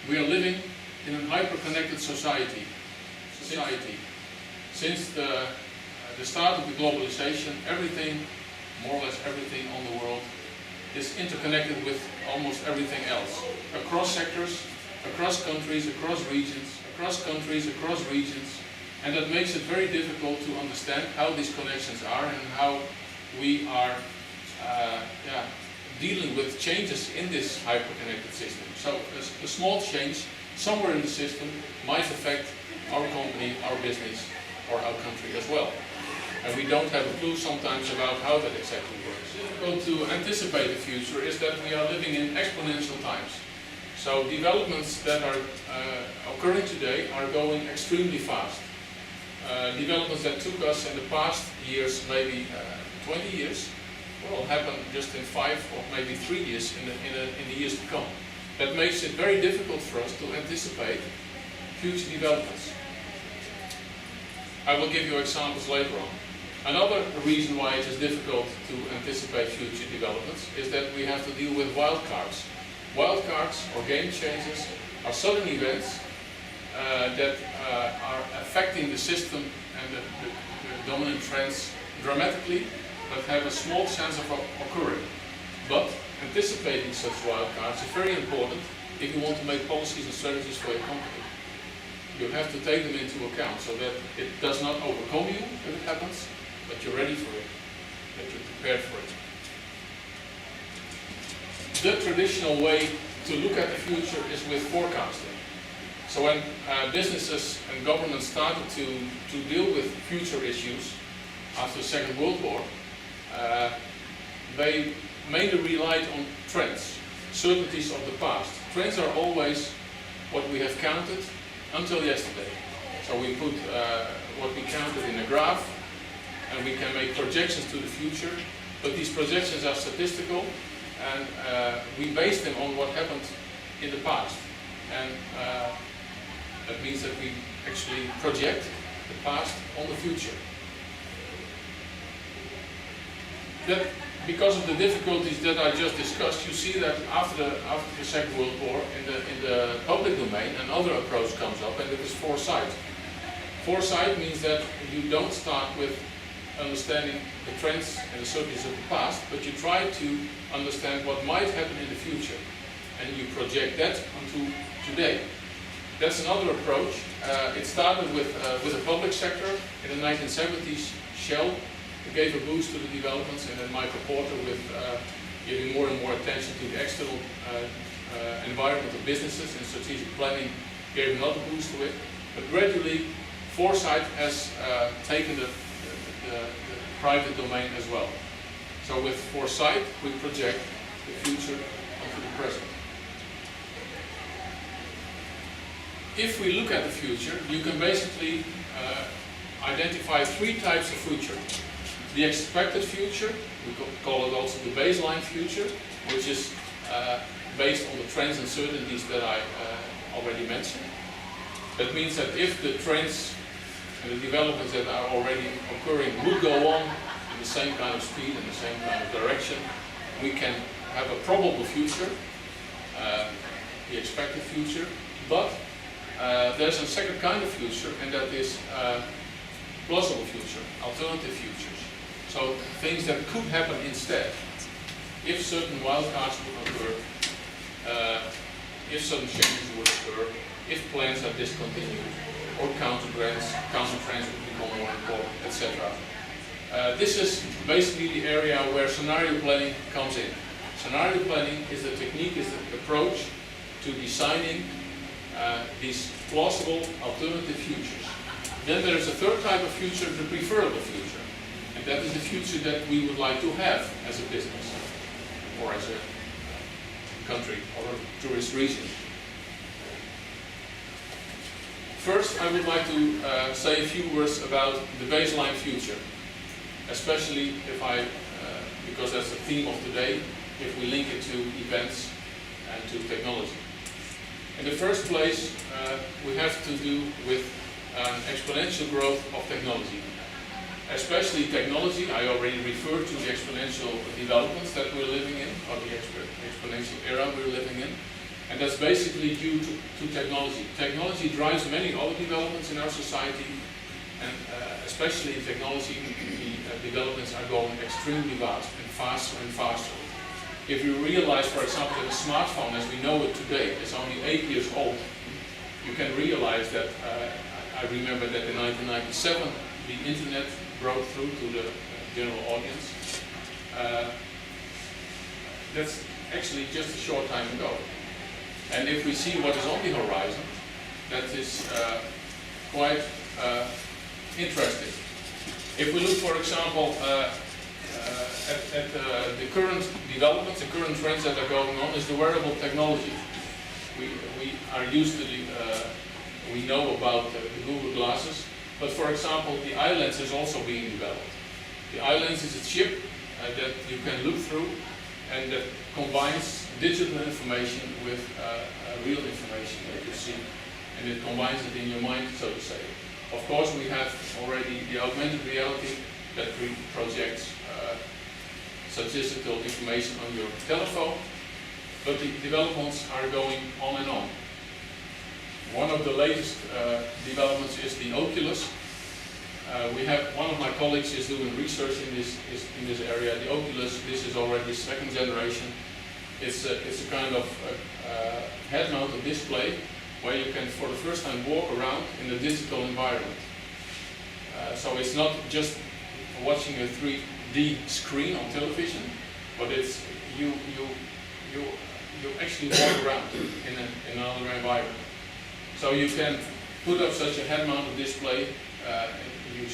We are living in a hyper-connected society. Since the start of the globalization, everything, more or less everything on the world, is interconnected with almost everything else. Across sectors, across countries, across regions, and that makes it very difficult to understand how these connections are and how we are dealing with changes in this hyper-connected system. So a small change somewhere in the system might affect our company, our business, or our country as well. And we don't have a clue sometimes about how that exactly works. Difficult to anticipate the future is that we are living in exponential times. So developments that are occurring today are going extremely fast. Developments that took us in the past years, maybe 20 years, will happen just in 5 or maybe 3 years in the years to come. That makes it very difficult for us to anticipate future developments. I will give you examples later on. Another reason why it is difficult to anticipate future developments is that we have to deal with wildcards. Wildcards or game changers are sudden events that are affecting the system and the dominant trends dramatically, but have a small chance of occurring. But anticipating such wildcards is very important if you want to make policies and strategies for your company. You have to take them into account so that it does not overcome you if it happens, but you're ready for it, that you're prepared for it. The traditional way to look at the future is with forecasting. So when businesses and governments started to deal with future issues after the Second World War, they mainly relied on trends, certainties of the past. Trends are always what we have counted until yesterday. So we put what we counted in a graph, and we can make projections to the future, but these projections are statistical, and we base them on what happened in the past. And that means that we actually project the past on the future. That, because of the difficulties that I just discussed, you see that after the Second World War, in the public domain, another approach comes up, and it is foresight. Foresight means that you don't start with understanding the trends and the certainties of the past, but you try to understand what might happen in the future, and you project that onto today. That's another approach. It started with the public sector in the 1970s. Shell gave a boost to the developments, and then Michael Porter, with giving more and more attention to the external environment of businesses and strategic planning, gave another boost to it. But gradually, foresight has taken the private domain as well. So with foresight, we project the future onto the present. If we look at the future, you can basically identify 3 types of future. The expected future, we call it also the baseline future, which is based on the trends and certainties that I already mentioned. That means that if the trends and the developments that are already occurring would go on in the same kind of speed and the same kind of direction, we can have a probable future, the expected future. But there's a second kind of future, and that is plausible future, alternative futures. So things that could happen instead, if certain wildcards would occur, if certain changes would occur, if plans are discontinued, or counter trends would become more important, etc. This is basically the area where scenario planning comes in. Scenario planning is the technique, is the approach to designing these plausible alternative futures. Then there is a third type of future, the preferable future. And that is the future that we would like to have as a business, or as a country, or a tourist region. First, I would like to say a few words about the baseline future, especially if because that's the theme of today, if we link it to events and to technology. In the first place, we have to do with exponential growth of technology. Especially technology, I already referred to the exponential developments that we're living in, or the exponential era we're living in. And that's basically due to technology. Technology drives many other developments in our society, and especially in technology, the developments are going extremely fast and faster and faster. If you realize, for example, that a smartphone as we know it today is only 8 years old, you can realize that, I remember that in 1997 the internet broke through to the general audience. That's actually just a short time ago. And if we see what is on the horizon, that is quite interesting. If we look, for example, at the current developments, the current trends that are going on, is the wearable technology. We are used to we know about the Google glasses, but for example, the eye lens is also being developed. The eye lens is a chip that you can look through, and that combines digital information with real information that you see, and it combines it in your mind, so to say. Of course, we have already the augmented reality that projects statistical information on your telephone, but the developments are going on and on. One of the latest developments is the Oculus. We have one of my colleagues is doing research in this area. The Oculus, this is already second generation. It's a kind of head-mounted display where you can, for the first time, walk around in a digital environment. So it's not just watching a 3D screen on television, but it's you actually walk around in another environment. So you can put up such a head-mounted display. You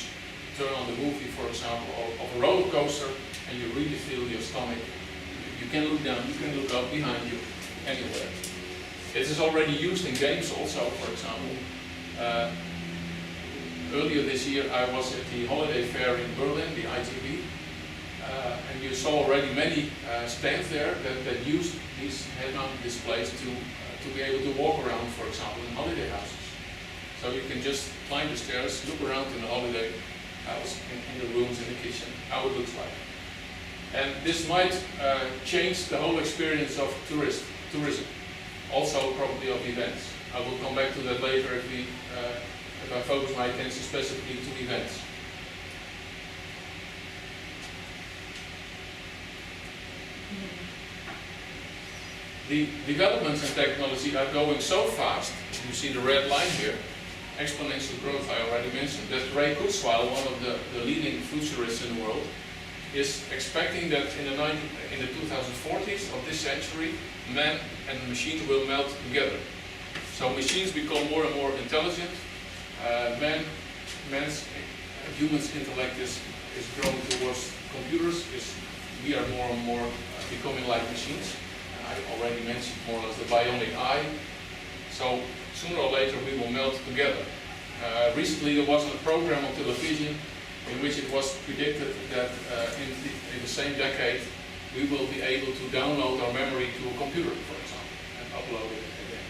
turn on the movie, for example, of a roller coaster, and you really feel your stomach. You can look down, you can look up behind you, anywhere. It is already used in games also, for example. Earlier this year I was at the holiday fair in Berlin, the ITB, and you saw already many stands there that used these head-mounted displays to be able to walk around, for example, in holiday houses. So you can just climb the stairs, look around in the holiday house, in the rooms, in the kitchen, how it looks like. And this might change the whole experience of tourism, also probably of events. I will come back to that later if I focus my attention specifically to events. The developments in technology are going so fast. You see the red line here, exponential growth I already mentioned, that Ray Kurzweil, one of the leading futurists in the world, is expecting that in the 2040s of this century, man and machine will melt together. So machines become more and more intelligent. Humans' intellect is growing towards computers. We are more and more becoming like machines. I already mentioned more or less the bionic eye. So sooner or later we will melt together. Recently there was a program on television in which it was predicted that in the same decade we will be able to download our memory to a computer, for example, and upload it again.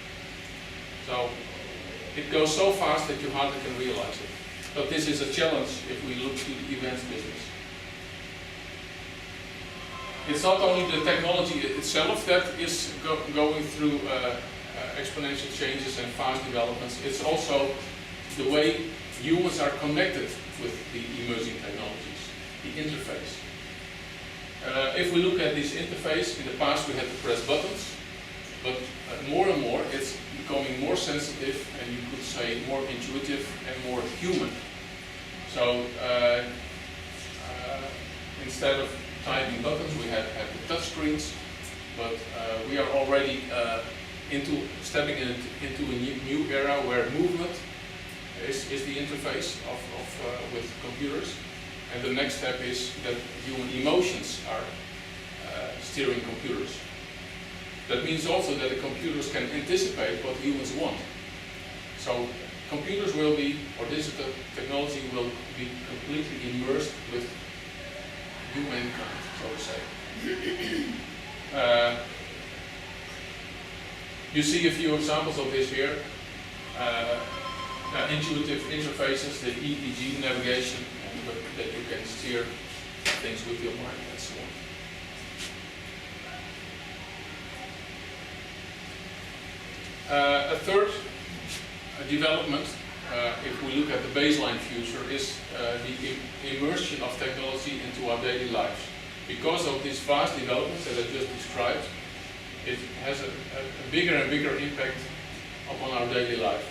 So it goes so fast that you hardly can realize it. But this is a challenge if we look to the events business. It's not only the technology itself that is going through exponential changes and fast developments, it's also the way humans are connected with the emerging technologies, the interface. If we look at this interface, in the past we had to press buttons, but more and more it's becoming more sensitive, and you could say more intuitive and more human. So instead of typing buttons, we have the touch screens, but we are already stepping into a new era where movement is the interface with computers, and the next step is that human emotions are steering computers. That means also that the computers can anticipate what humans want. So computers will be, or digital technology will be completely immersed with humankind, so to say. You see a few examples of this here. Intuitive interfaces, the EEG navigation, and that you can steer things with your mind and so on. A third development, if we look at the baseline future, is the immersion of technology into our daily lives. Because of this vast development that I just described, it has a bigger and bigger impact upon our daily life.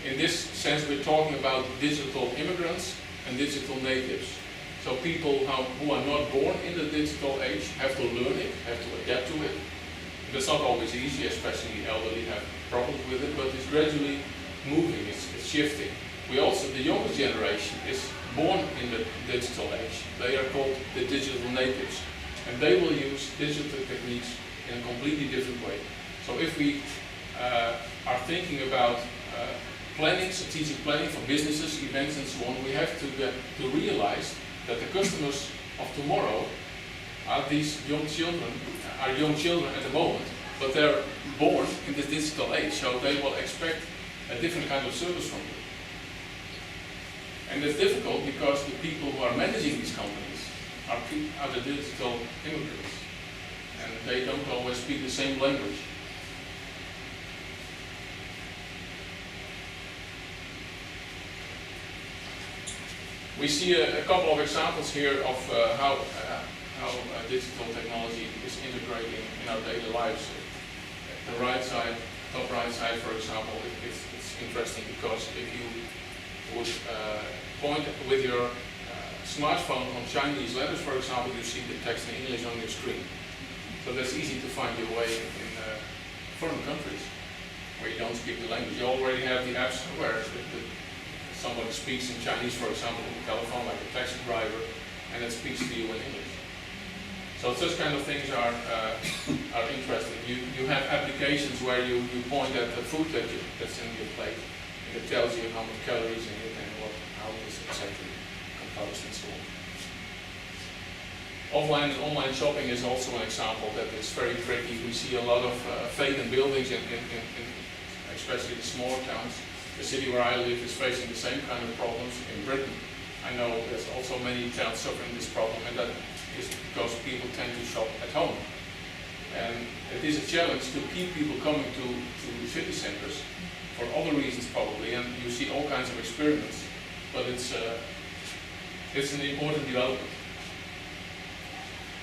In this sense, we're talking about digital immigrants and digital natives. So people who are not born in the digital age have to learn it, have to adapt to it. That's not always easy, especially the elderly have problems with it, but it's gradually moving, it's shifting. The younger generation is born in the digital age. They are called the digital natives, and they will use digital techniques in a completely different way. So if we are thinking about planning, strategic planning for businesses, events and so on, we have to realize that the customers of tomorrow are these young children, at the moment, but they're born in this digital age, so they will expect a different kind of service from you. And it's difficult because the people who are managing these companies are the digital immigrants, and they don't always speak the same language. We see a couple of examples here of how digital technology is integrating in our daily lives. The right side, top right side, for example, it's interesting because if you would point with your smartphone on Chinese letters, for example, you see the text in English on your screen. So that's easy to find your way in foreign countries where you don't speak the language. You already have the apps where somebody speaks in Chinese, for example, on the telephone, like a taxi driver, and it speaks to you in English. So such kind of things are interesting. You have applications where you point at the food that's in your plate, and it tells you how many calories in it and how it is exactly composed and so on. Offline and online shopping is also an example that is very tricky. We see a lot of vacant buildings in especially the small towns. The city where I live is facing the same kind of problems in Britain. I know there's also many towns suffering this problem, and that is because people tend to shop at home. And it is a challenge to keep people coming to city centers for other reasons probably, and you see all kinds of experiments, but it's an important development.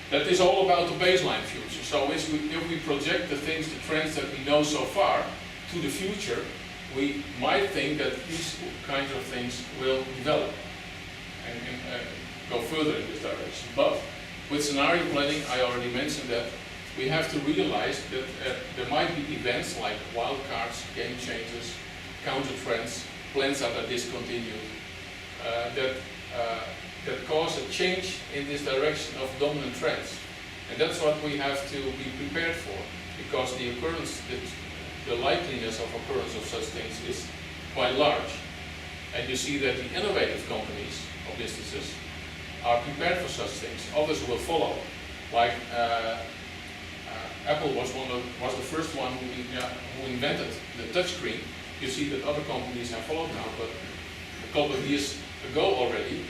That is all about the baseline future. So if we project the trends that we know so far to the future, we might think that these kinds of things will develop and go further in this direction. But with scenario planning, I already mentioned that, we have to realize that there might be events like wildcards, game changes, counter trends, plans that are discontinued, that cause a change in this direction of dominant trends. And that's what we have to be prepared for, because the likeliness of occurrence of such things is quite large. And you see that the innovative companies or businesses are prepared for such things. Others will follow. Like Apple was the first one who invented the touchscreen. You see that other companies have followed now, but a couple of years ago already,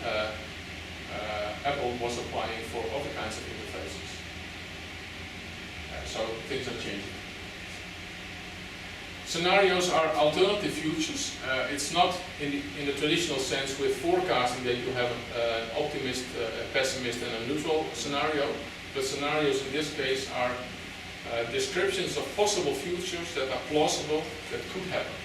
Apple was applying for other kinds of interfaces. So things are changing. Scenarios are alternative futures. It's not in the traditional sense with forecasting that you have an optimist, a pessimist and a neutral scenario, but scenarios in this case are descriptions of possible futures that are plausible, that could happen.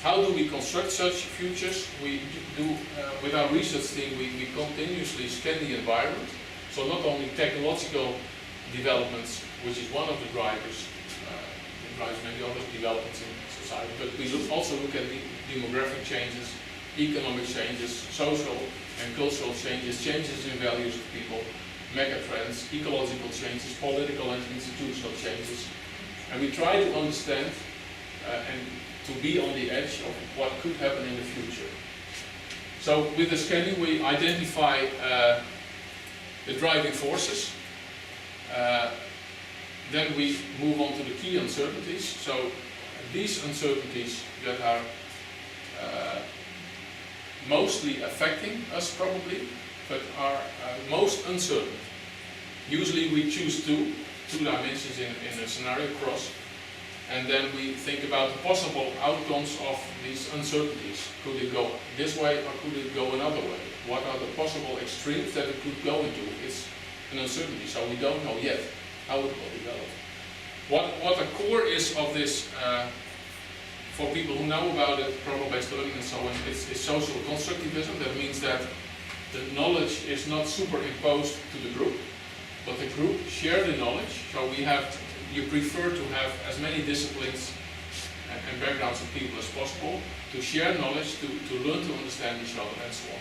How do we construct such futures? We do, with our research team, we continuously scan the environment. So not only technological developments, which is one of the drivers, drives many other developments in society, but we also look at the demographic changes, economic changes, social and cultural changes, changes in values of people, megatrends, ecological changes, political and institutional changes. And we try to understand and to be on the edge of what could happen in the future. So with the scanning we identify the driving forces. Then we move on to the key uncertainties. So these uncertainties that are mostly affecting us probably, but are most uncertain. Usually we choose two dimensions in a scenario cross, And then we think about the possible outcomes of these uncertainties. Could it go this way or could it go another way? What are the possible extremes that it could go into? It's an uncertainty, so we don't know yet how it will develop. What the core is of this, for people who know about it, problem-based learning and so on, it's social constructivism. That means that the knowledge is not superimposed to the group, but the group share the knowledge. So you prefer to have as many disciplines and backgrounds of people as possible to share knowledge, to learn to understand each other and so on,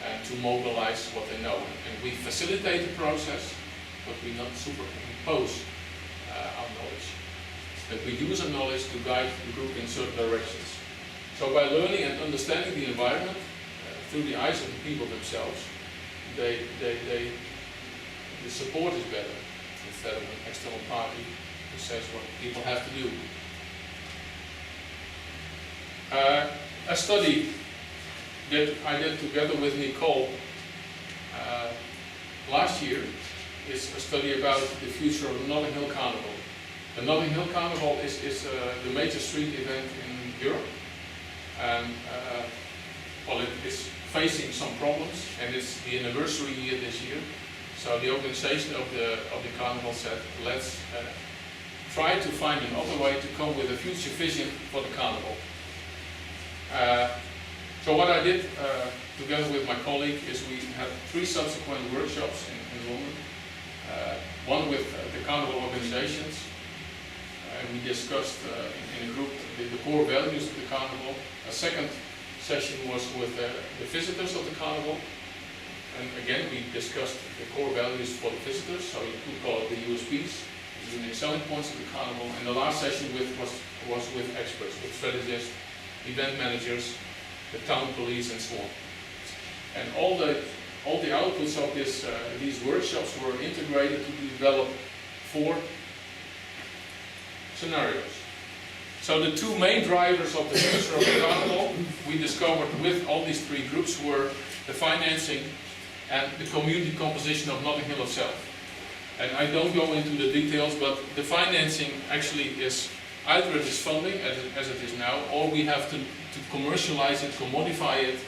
and to mobilize what they know. And we facilitate the process, but we not superimpose our knowledge. But we use our knowledge to guide the group in certain directions. So by learning and understanding the environment through the eyes of the people themselves, the support is better instead of an external party who says what people have to do. A study that I did together with Nicole last year is a study about the future of the Notting Hill Carnival. The Notting Hill Carnival is the major street event in Europe. And well, it is facing some problems, and it's the anniversary year this year. So the organization of the carnival said, let's try to find another way to come with a future vision for the carnival. So what I did together with my colleague is we had 3 subsequent workshops in London. One with the carnival organizations, and we discussed in a group the core values of the carnival. A second session was with the visitors of the carnival. And again, we discussed the core values for the visitors, so you could call it the USPs, the unique selling points of the carnival. And the last session was with experts, with strategists, event managers, the town police, and so on. And all the outputs of these workshops were integrated to develop 4 scenarios. So the 2 main drivers of the future of the carnival we discovered with all these 3 groups were the financing and the community composition of Notting Hill itself. And I don't go into the details, but the financing actually is either it is funding as it is now, or we have to commercialize it, commodify it,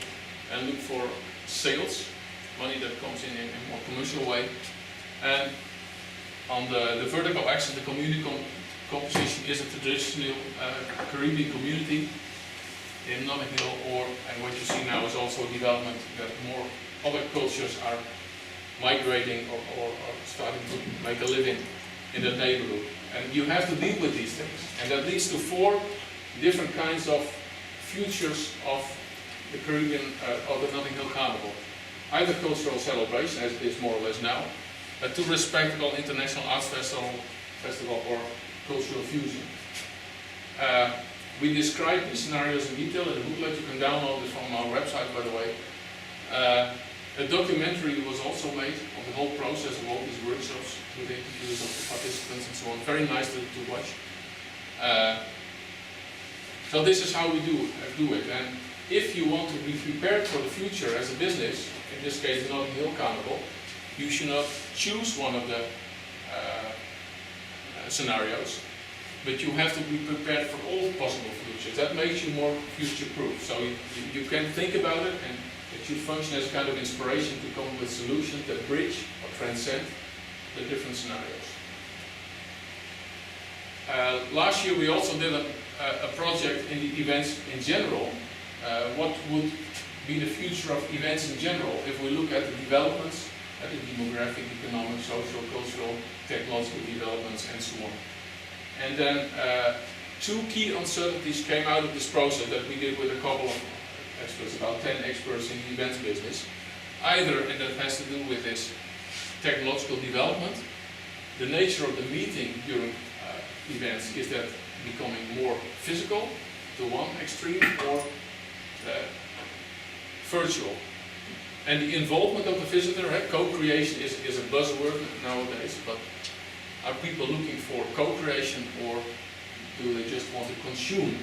and look for sales, money that comes in a more commercial way. And on the vertical axis, the community composition is a traditional Caribbean community in Notting Hill, and what you see now is also a development that more other cultures are migrating or starting to make a living in that neighborhood. And you have to deal with these things. And that leads to 4 different kinds of futures of the Caribbean, of the Notting Hill Carnival. Either cultural celebration, as it is more or less now, a tourist spectacle, international arts festival, or cultural fusion. We describe these scenarios in detail in the booklet. You can download this from our website, by the way. A documentary was also made of the whole process of all these workshops with interviews of the participants and so on. Very nice to watch. So this is how we do it. And if you want to be prepared for the future as a business, in this case the Notting Hill Carnival, you should not choose one of the scenarios, but you have to be prepared for all possible futures. That makes you more future-proof. So you can think about it, and it should function as a kind of inspiration to come up with solutions that bridge or transcend the different scenarios. Last year we also did a project in the events in general. What would be the future of events in general if we look at the developments, at the demographic, economic, social, cultural, technological developments, and so on. And then 2 key uncertainties came out of this process that we did with a couple of experts, about 10 experts in the events business. Either, and that has to do with this technological development, the nature of the meeting during events, is that becoming more physical to one extreme, or virtual. And the involvement of the visitor, co-creation is a buzzword nowadays, but are people looking for co-creation, or do they just want to consume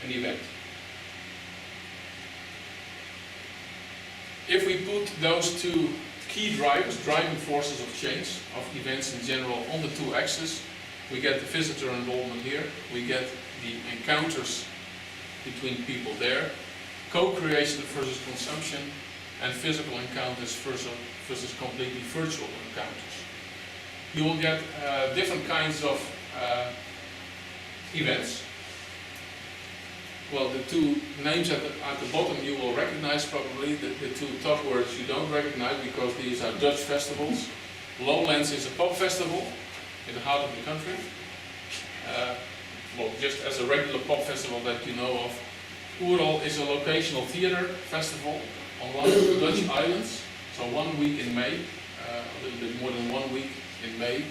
an event? If we put those 2 key drivers, driving forces of change of events in general, on the 2 axes, We get the visitor involvement here. We get the encounters between people there. Co-creation versus consumption, and physical encounters versus completely virtual encounters. You will get different kinds of events. Well, the two names at the bottom you will recognize probably. The two top words you don't recognize because these are Dutch festivals. Lowlands is a pop festival in the heart of the country. Well, just as a regular pop festival that you know of. Oerol is a locational theater festival on one of the Dutch islands. So 1 week in May, a little bit more than 1 week in May.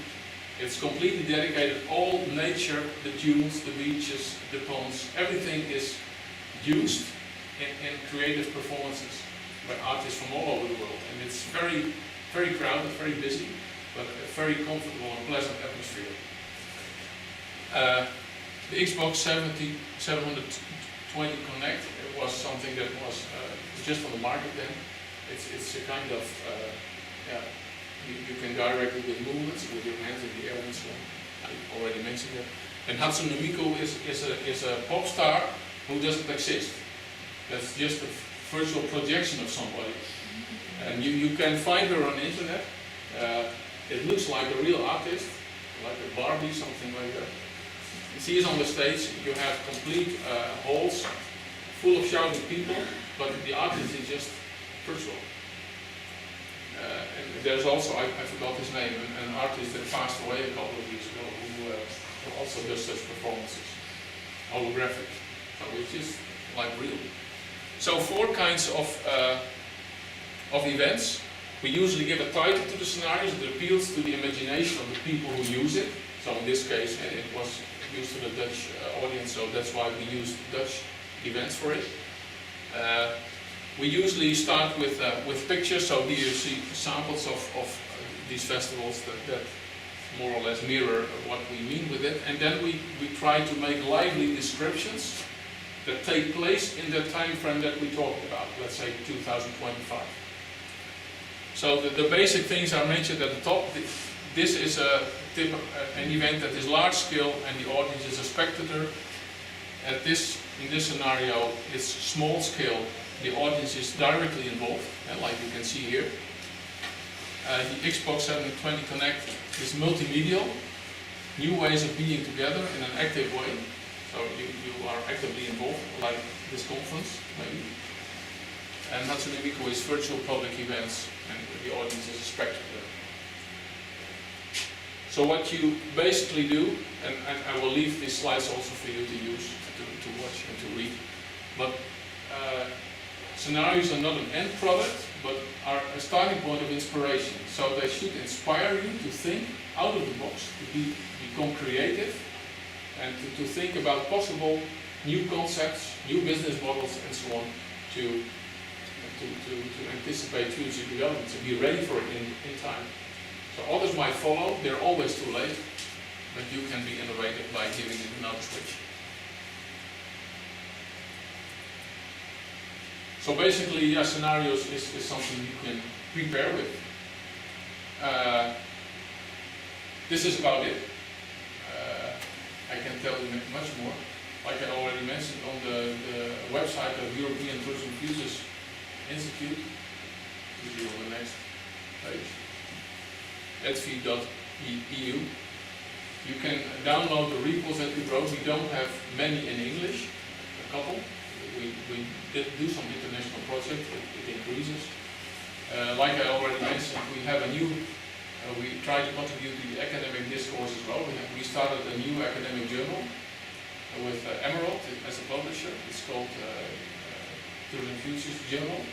It's completely dedicated, all nature, the dunes, the beaches, the ponds, everything is used in creative performances by artists from all over the world. And it's very, very crowded, very busy, but a very comfortable and pleasant atmosphere. The Xbox 720 Connect, it was something that was just on the market then. It's a kind of, you can direct it with movements, with your hands in the air and so on. I already mentioned that. And Hatsune Miku is a pop star who doesn't exist. That's just a virtual projection of somebody. And you can find her on the internet. It looks like a real artist, like a Barbie, something like that. She is on the stage. You have complete halls full of shouting people, but the artist is just virtual. And there's also, I forgot his name, an artist that passed away a couple of years ago who also does such performances, holographic, so which is like real. So 4 kinds of events. We usually give a title to the scenarios that appeals to the imagination of the people who use it. So in this case, it was used to the Dutch audience, so that's why we used Dutch events for it. We usually start with pictures, so here you see samples of these festivals that more or less mirror what we mean with it, and then we try to make lively descriptions that take place in the time frame that we talked about, let's say 2025. So the basic things are mentioned at the top. This is an event that is large scale and the audience is a spectator. In this scenario, it's small scale. The audience is directly involved, like you can see here. The Xbox 720 Connect is multimedial, new ways of being together in an active way. So you are actively involved, like this conference, maybe. And Hatsune Miku is virtual public events, and the audience is a spectator. So what you basically do, and I will leave these slides also for you to use, to watch and to read, but scenarios are not an end product, but are a starting point of inspiration. So they should inspire you to think out of the box, to become creative, and to think about possible new concepts, new business models, and so on, to anticipate future developments and be ready for it in time. So others might follow, they're always too late, but you can be innovative by giving it another switch. So basically, scenarios is something you can prepare with. This is about it. I can tell you much more. Like I already mentioned on the website of European Tourism Futures Institute, which is on the next page, edv.eu. You can download the reports that we wrote. We don't have many in English, a couple. We did do some international projects, it increases. Like I already mentioned, we have a new, we try to contribute to the academic discourse as well. We started a new academic journal with Emerald as a publisher. It's called Tourism Futures Journal.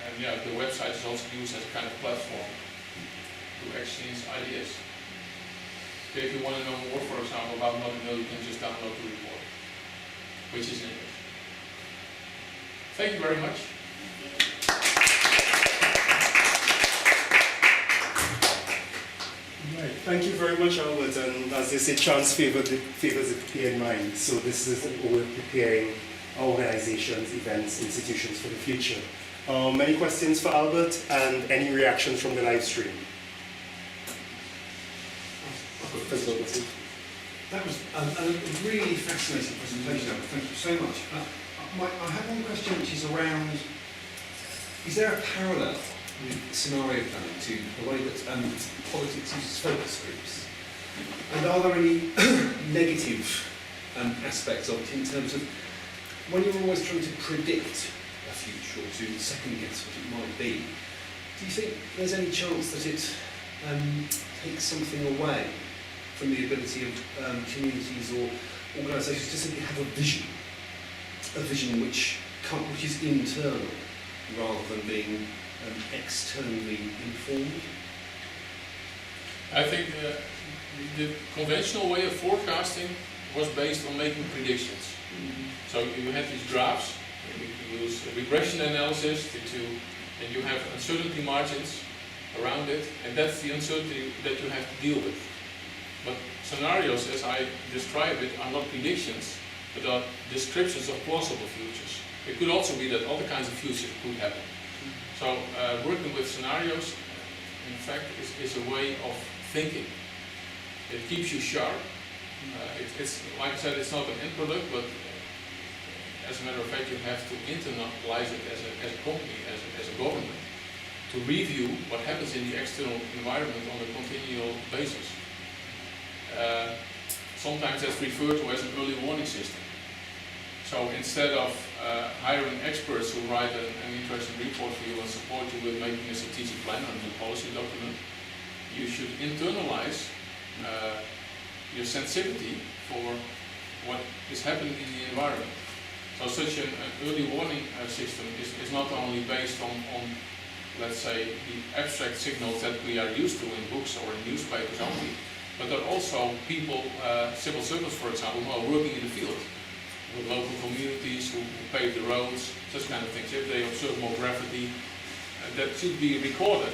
And the website is also used as a kind of platform to exchange ideas. If you want to know more, for example, about Nottingham, you can just download the report, which is in English. Thank you very much. Right. Thank you very much, Albert. And as they say, chance favors the prepared mind. So this is how we're preparing our organizations, events, institutions for the future. Many questions for Albert and any reactions from the live stream? That was a really fascinating presentation, Albert. Thank you so much. I have one question which is around, is there a parallel with scenario planning to the way that politics uses focus groups? And are there any negative aspects of it in terms of when you're always trying to predict a future or to second guess what it might be, do you think there's any chance that it takes something away from the ability of communities or organisations to simply have a vision which is internal rather than being externally informed? I think the conventional way of forecasting was based on making predictions. So you had these graphs, you use regression analysis and you have uncertainty margins around it, and that's the uncertainty that you have to deal with. But scenarios, as I describe it, are not predictions, but are descriptions of plausible futures. It could also be that other kinds of futures could happen. So working with scenarios, in fact, is a way of thinking. It keeps you sharp. It's like I said, it's not an end product, but as a matter of fact, you have to internalize it as a company, as a government, to review what happens in the external environment on a continual basis. Sometimes that's referred to as an early warning system. So instead of hiring experts who write an interesting report for you and support you with making a strategic plan or a new policy document, you should internalize your sensitivity for what is happening in the environment. So such an early warning system is not only based on, let's say, the abstract signals that we are used to in books or in newspapers only, but there are also people, civil servants for example, who are working in the field with local communities who pave the roads, such kind of things. If they observe more gravity, that should be recorded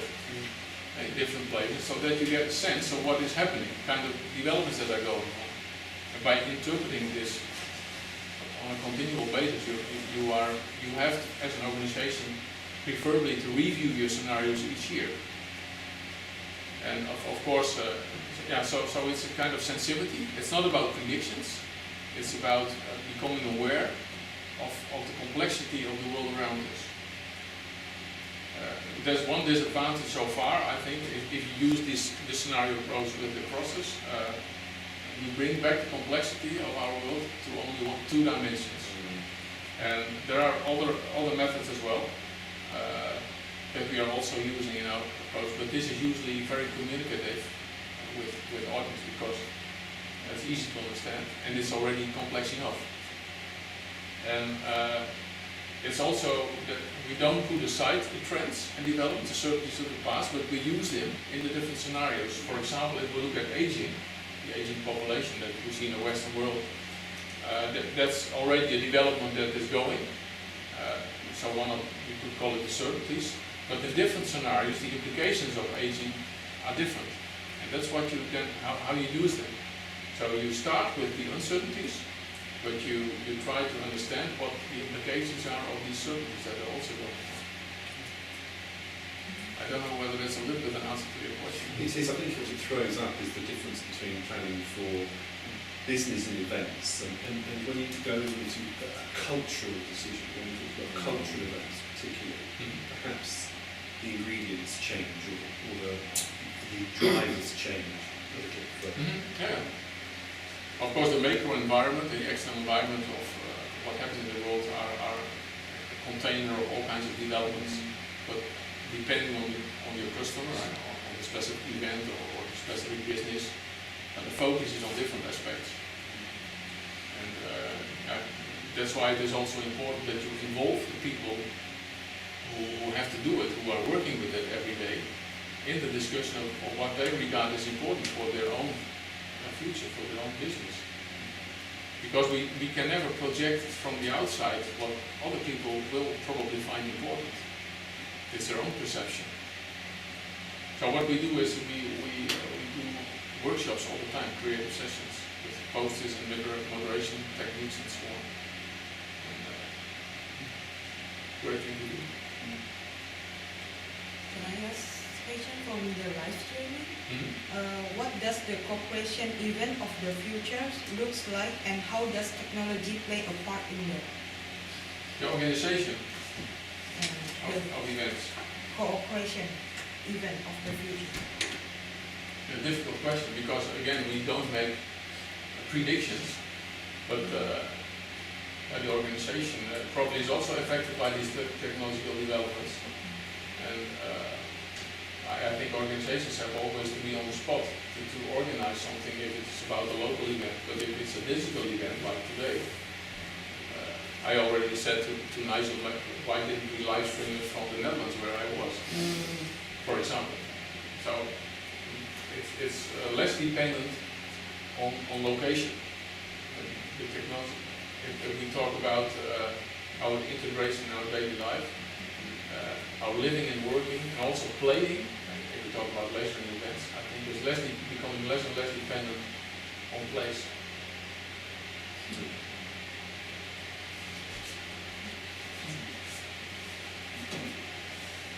in different places so that you get a sense of what is happening, kind of developments that are going on. And by interpreting this on a continual basis, you have to, as an organization, preferably to review your scenarios each year. And of course, so it's a kind of sensitivity. It's not about predictions. It's about becoming aware of the complexity of the world around us. There's one disadvantage so far, I think, if you use this scenario approach with the process, you bring back the complexity of our world to only two dimensions. And there are other methods as well that we are also using in our approach, but this is usually very communicative with audience because it's easy to understand and it's already complex enough. And it's also that we don't put aside the trends and developments, the certainties of the past, but we use them in the different scenarios. For example, if we look at aging, the aging population that we see in the Western world, that's already a development that is going. So we could call it the certainties, but in different scenarios, the implications of aging are different. And that's what you can, how you use them. So you start with the uncertainties, but you try to understand what the implications are of these certainties that are also going on. I don't know whether that's a little bit an answer to your question. It is. I think what it throws up is the difference between planning for business and events, and when you go into a cultural decision, when you talk about cultural events particularly, perhaps the ingredients change or the drivers change a little bit. Yeah. Of course, the macro environment, the external environment of what happens in the world are a container of all kinds of developments, but depending on your customer, on the specific event or the specific business, the focus is on different aspects. And that's why it is also important that you involve the people who have to do it, who are working with it every day, in the discussion of what they regard as important for their own future, for their own business. Because we can never project from the outside what other people will probably find important. It's their own perception. So what we do is we do workshops all the time, creative sessions with posters and moderation techniques and so on. And, great thing to do. Can I ask a question from the live streaming. Mhm. What does the cooperation event of the future looks like, and how does technology play a part in that? The organization The of events. cooperation event of the future. A difficult question because again we don't make predictions, but the organization probably is also affected by these technological developments, and I think organizations have always to be on the spot to organize something if it's about a local event, but if it's a digital event like today, I already said to Nigel, why didn't we live stream it from the Netherlands where I was, for example. So it's less dependent on location, the technology. If we talk about how it integrates in our daily life, our living and working, and also playing, if we talk about leisure and events, I think it's becoming less and less dependent on place.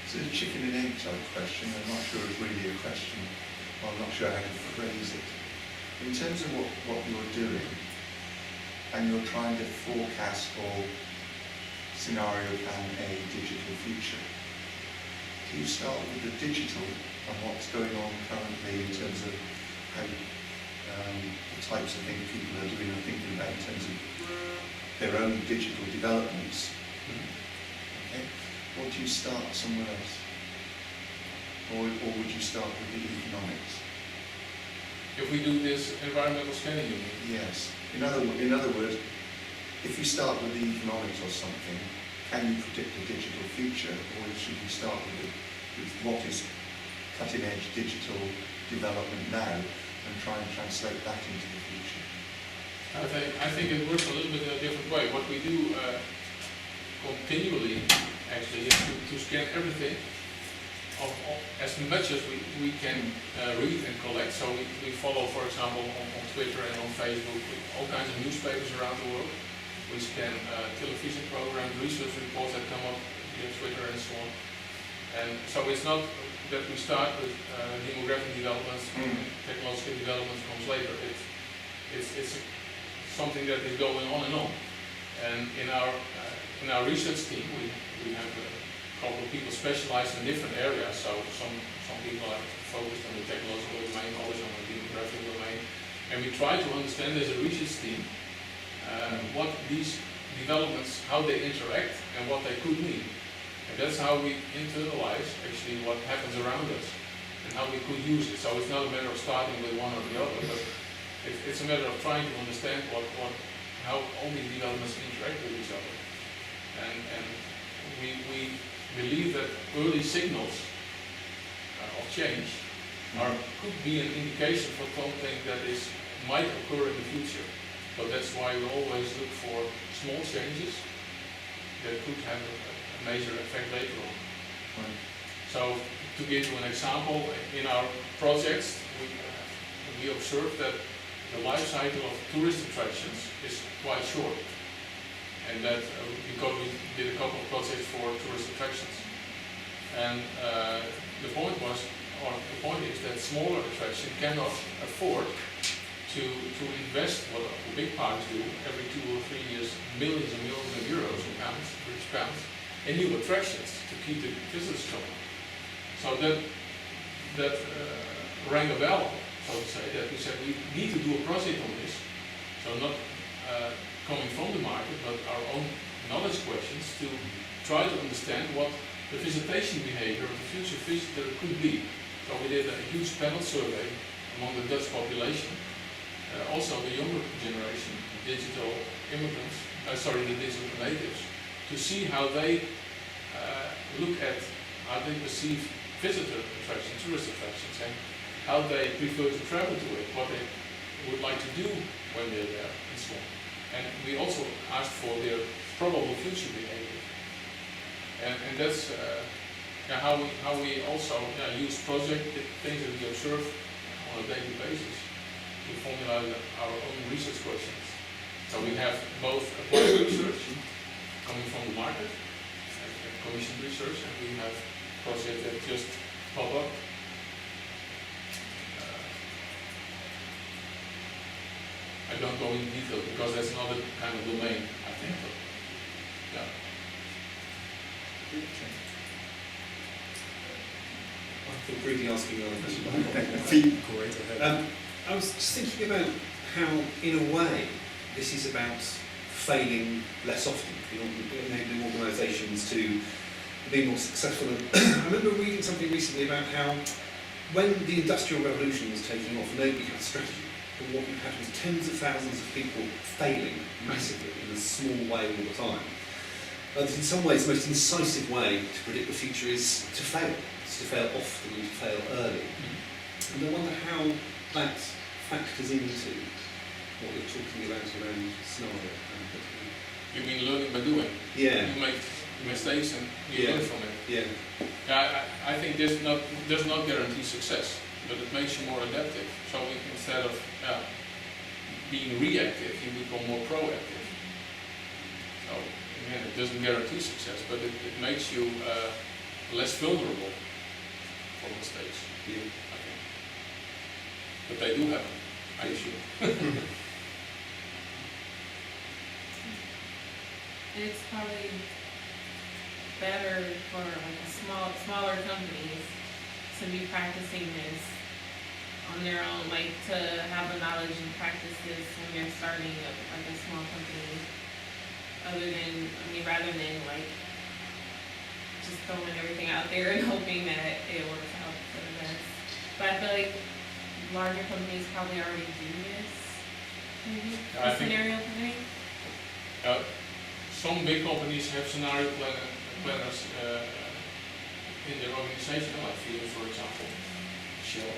It's a chicken and egg type question. I'm not sure it's really a question. I'm not sure how to phrase it. In terms of what you're doing, and you're trying to forecast or scenario plan a digital future, do you start with the digital and what's going on currently in terms of how the types of things people are doing and thinking about in terms of their own digital developments? Okay. Or do you start somewhere else? Or would you start with the economics? If we do this environmental scanning, you mean? Yes. In other words, if you start with the economics or something, can you predict the digital future, or should you start with what is cutting edge digital development now and try and translate that into the future? I think it works a little bit in a different way. What we do continually actually is to scan everything of as much as we can read and collect. So we follow, for example, on Twitter and on Facebook, all kinds of newspapers around the world. We scan television programs, research reports that come up via Twitter and so on. And so it's not that we start with demographic developments, technological developments comes later. It's something that is going on and on. And in our research team, we have a couple of people specialized in different areas. So some people are focused on the technological domain, others on the demographic domain. And we try to understand as a research team what these developments, how they interact and what they could mean. And that's how we internalize actually what happens around us and how we could use it. So it's not a matter of starting with one or the other, but it's a matter of trying to understand how all these developments interact with each other. And we believe that early signals of change could be an indication for something that might occur in the future. So that's why we always look for small changes that could have a major effect later on. Right. So to give you an example, in our projects we observed that the life cycle of tourist attractions is quite short. And that because we did a couple of projects for tourist attractions. And the point is that smaller attractions cannot afford to invest what the big parks do every 2 or 3 years, millions and millions of euros or British pounds, in new attractions to keep the visitors coming. So that rang a bell, so to say, that we said we need to do a project on this. So not coming from the market, but our own knowledge questions to try to understand what the visitation behavior of the future visitor could be. So we did a huge panel survey among the Dutch population, also the younger generation, digital immigrants, the digital natives, to see how they look at how they perceive visitor attractions, tourist attractions, and how they prefer to travel to it, what they would like to do when they're there, and so on. And we also asked for their probable future behavior. And that's how we also use project things that we observe on a daily basis to formulate our own research questions. So we have both applied research coming from the market, commissioned research, and we have projects that just pop up. I don't go in detail because that's another kind of domain, I think. But, yeah. I feel free to ask you another question. Go right ahead. I was just thinking about how, in a way, this is about failing less often, enabling organisations to be more successful. I remember reading something recently about how when the Industrial Revolution was taking off, nobody had a strategy. But what you had was tens of thousands of people failing massively in a small way all the time. But in some ways, the most incisive way to predict the future is to fail. It's to fail often and to fail early. And I wonder how that factors into what you're talking about around scenario. You mean learning by doing? Yeah. You make mistakes and you learn from it. Yeah. Yeah, I think this does not guarantee success, but it makes you more adaptive. So instead of being reactive, you become more proactive. So again, it doesn't guarantee success, but it makes you less vulnerable for mistakes. Yeah. I think. But they do happen, I assume. It's probably better for like smaller companies to be practicing this on their own, like to have the knowledge and practice this when they're starting like a small company, rather than like just throwing everything out there and hoping that it works out for the best. But I feel like larger companies probably already do this, maybe, I think- scenario planning. Some big companies have scenario planners in their organization, like Philips, for example, Shell.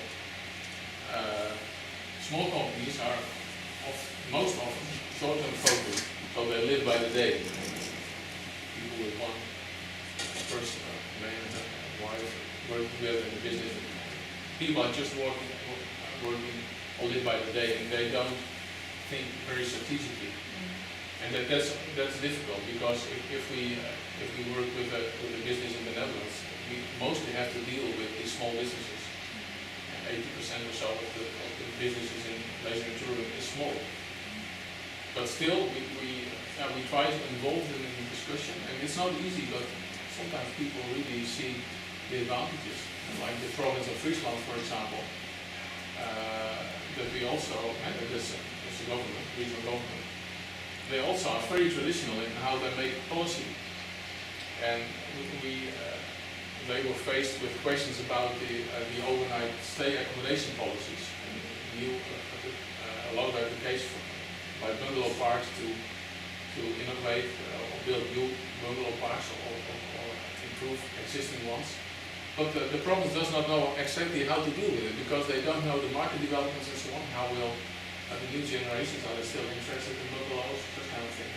Small companies are most often short-term focused, so they live by the day. People with one person, man and wife, work together in the business. People are just working or live by the day, and they don't think very strategically. And that's difficult because if we work with a business in the Netherlands, we mostly have to deal with these small businesses. 80% or so of the businesses in leisure and tourism is small. But still, we try to involve them in the discussion, and it's not easy. But sometimes people really see the advantages, like the province of Friesland, for example. That we also, and that's a government, regional government. They also are very traditional in how they make policy, and they were faced with questions about the overnight stay accommodation policies. And a lot of applications by bungalow parks to innovate or build new bungalow parks or improve existing ones. But the province does not know exactly how to deal with it because they don't know the market developments and so on. How will the new generations, are they still interested in bungalows, that kind of things.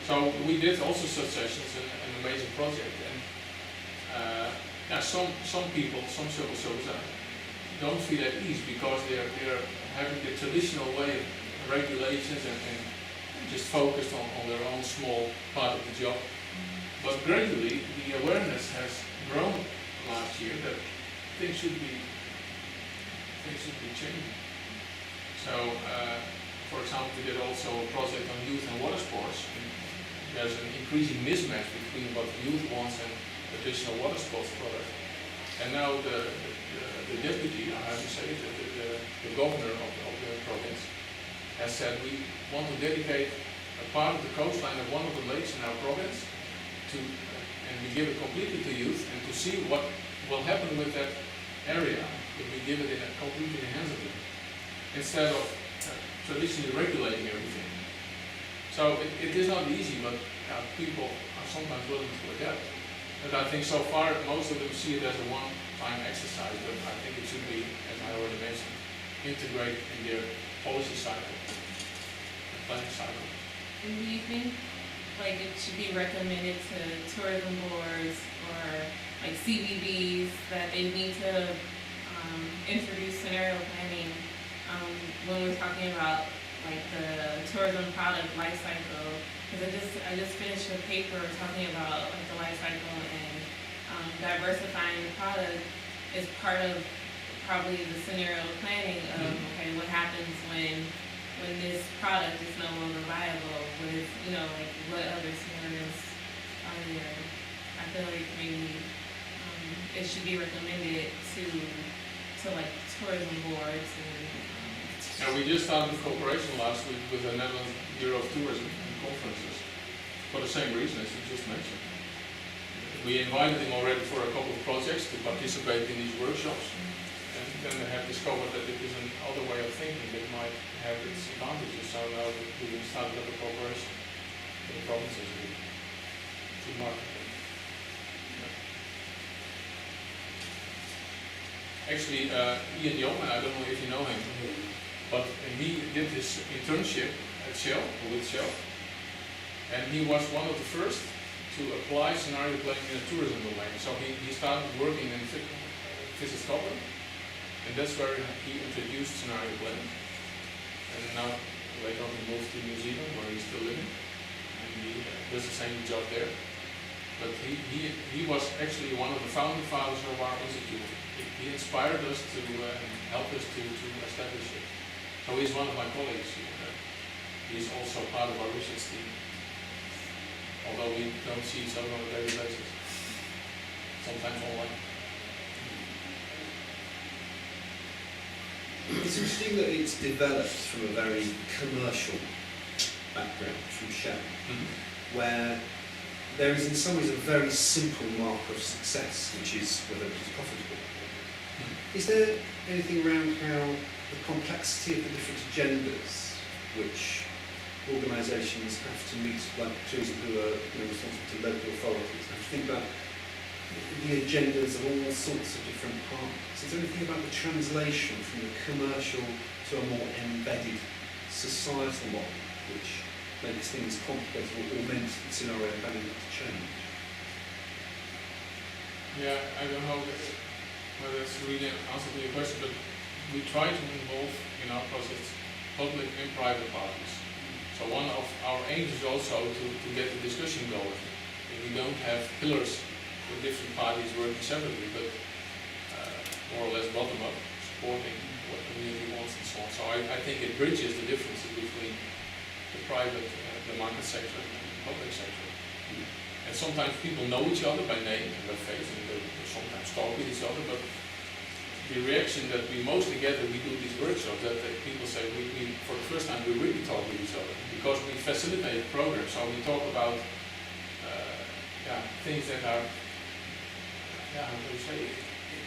So we did also such sessions in an amazing project, and some people, some civil servants don't feel at ease because they're having the traditional way of regulations and just focused on their own small part of the job. But gradually the awareness has grown last year that things should be changing. So, for example, we did also a project on youth and water sports. There's an increasing mismatch between what youth wants and additional water sports products. And now the deputy, I have to say, the governor of the province, has said we want to dedicate a part of the coastline of one of the lakes in our province and we give it completely to youth and to see what will happen with that area if we give it in a completely hands of them, instead of traditionally regulating everything. So it is not easy, but people are sometimes willing to adapt. But I think so far most of them see it as a one-time exercise, but I think it should be, as I already mentioned, integrated in their policy cycle, planning cycle. And do you think like it should be recommended to tourism boards or like CBBs that they need to introduce scenario planning when we're talking about like the tourism product life cycle? Because I just finished a paper talking about like the life cycle and diversifying the product is part of probably the scenario planning of, okay, what happens when this product is no longer viable? What is, you know, like, what other scenarios are there? I feel like maybe it should be recommended to like tourism boards and. And we just started a cooperation last week with the Netherlands Bureau of Tourism and Conferences for the same reason as you just mentioned. We invited them already for a couple of projects to participate in these workshops, and then they have discovered that it is another way of thinking that might have its advantages. So now we started up a cooperation with the provinces to market them. Actually, Ian Young, I don't know if you know him, but he did his internship at Shell, with Shell, and he was one of the first to apply scenario planning in the tourism domain. So he started working in Visit Scotland, and that's where he introduced scenario planning. And now later on he moved to New Zealand, where he's still living, and he does the same job there. But he was actually one of the founding fathers of our institute. He inspired us to help us to establish it. So he's one of my colleagues. He's also part of our research team, although we don't see each other on a daily basis. Sometimes online. It's interesting that it's developed from a very commercial background, from Shell, where there is in some ways a very simple marker of success, which is whether it is profitable. Is there anything around how the complexity of the different agendas which organisations have to meet, like tourism who are responsible to local authorities, have to think about the agendas of all sorts of different parts? Is there anything about the translation from the commercial to a more embedded societal model which makes things complicated or meant scenario planning to change? Yeah, I don't know whether that's really an answer to your question, but we try to involve in our process public and private parties. So one of our aims is also to get the discussion going. We don't have pillars with different parties working separately, but more or less bottom up, supporting what the community wants and so on. So I think it bridges the differences between the private, the market sector and the public sector. And sometimes people know each other by name and by face, and they sometimes talk with each other, but the reaction that we mostly get when we do these workshops, that people say, we for the first time we really talk with each other, because we facilitate programs, so we talk about things that are, how do you say,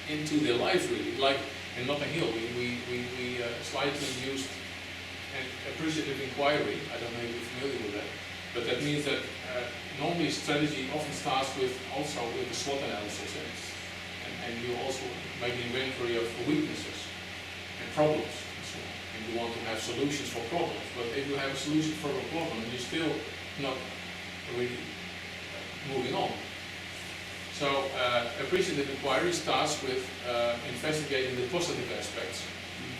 into their life really. Like in Notting Hill, we slightly used an appreciative inquiry. I don't know if you're familiar with that, but that means that normally strategy often starts with a SWOT analysis, and you also make an inventory of weaknesses and problems and so on. And you want to have solutions for problems, but if you have a solution for a problem, you're still not really moving on. So appreciative inquiry starts with investigating the positive aspects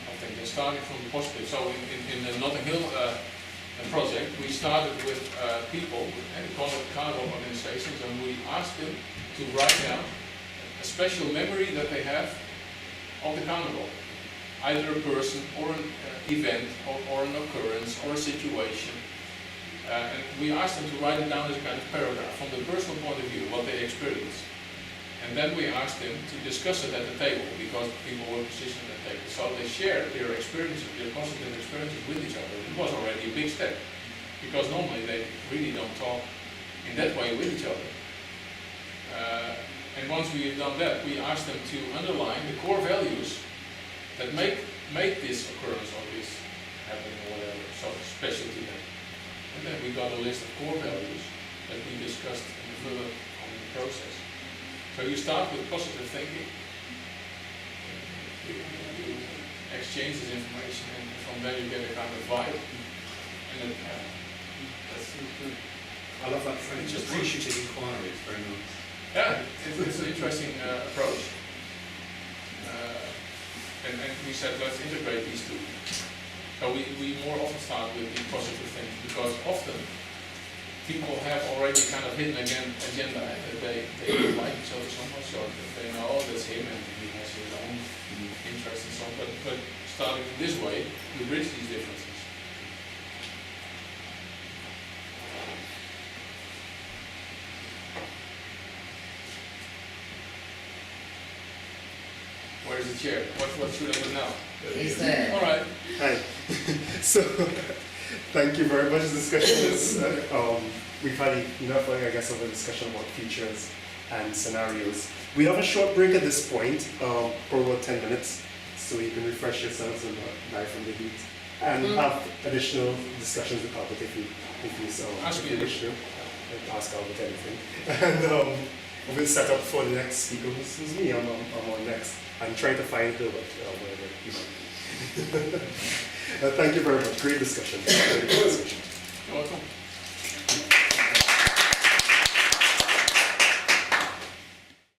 of things, and starting from the positive. So in the Notting Hill project, we started with people and cargo organizations, and we asked them to write down a special memory that they have of the carnival, either a person or an event or an occurrence or a situation. And we asked them to write it down as a kind of paragraph from the personal point of view, what they experienced. And then we asked them to discuss it at the table, because people were positioned at the table. So they shared their experiences, their positive experiences with each other. It was already a big step, because normally they really don't talk in that way with each other. And once we have done that, we asked them to underline the core values that make this occurrence or this happening or whatever, so special to them. And then we got a list of core values that we discussed further on in the process. So you start with positive thinking, you exchange this information, and from there you get a kind of vibe. And then, that's good. I love that phrase, appreciative inquiry, it's very nice. Yeah, it's an interesting approach. And we said, let's integrate these two. So we more often start with the positive things, because often people have already kind of hidden agenda, that they don't like each other so much, so that they know, oh, that's him and he has his own interests and so on. But starting this way, we bridge these differences. Where's the chair? What should I do now? He's there. All right. Hi. So, thank you very much. The discussion is, we've had enough, I guess, of a discussion about features and scenarios. We have a short break at this point, for about 10 minutes, so you can refresh yourselves and die from the heat. And have additional discussions with Albert if you wish to. Ask Albert anything. And we'll set up for the next speaker, who's me. I'm on next. I'm trying to find Gilbert, wherever you might be. Thank you very much. Great discussion. You're welcome.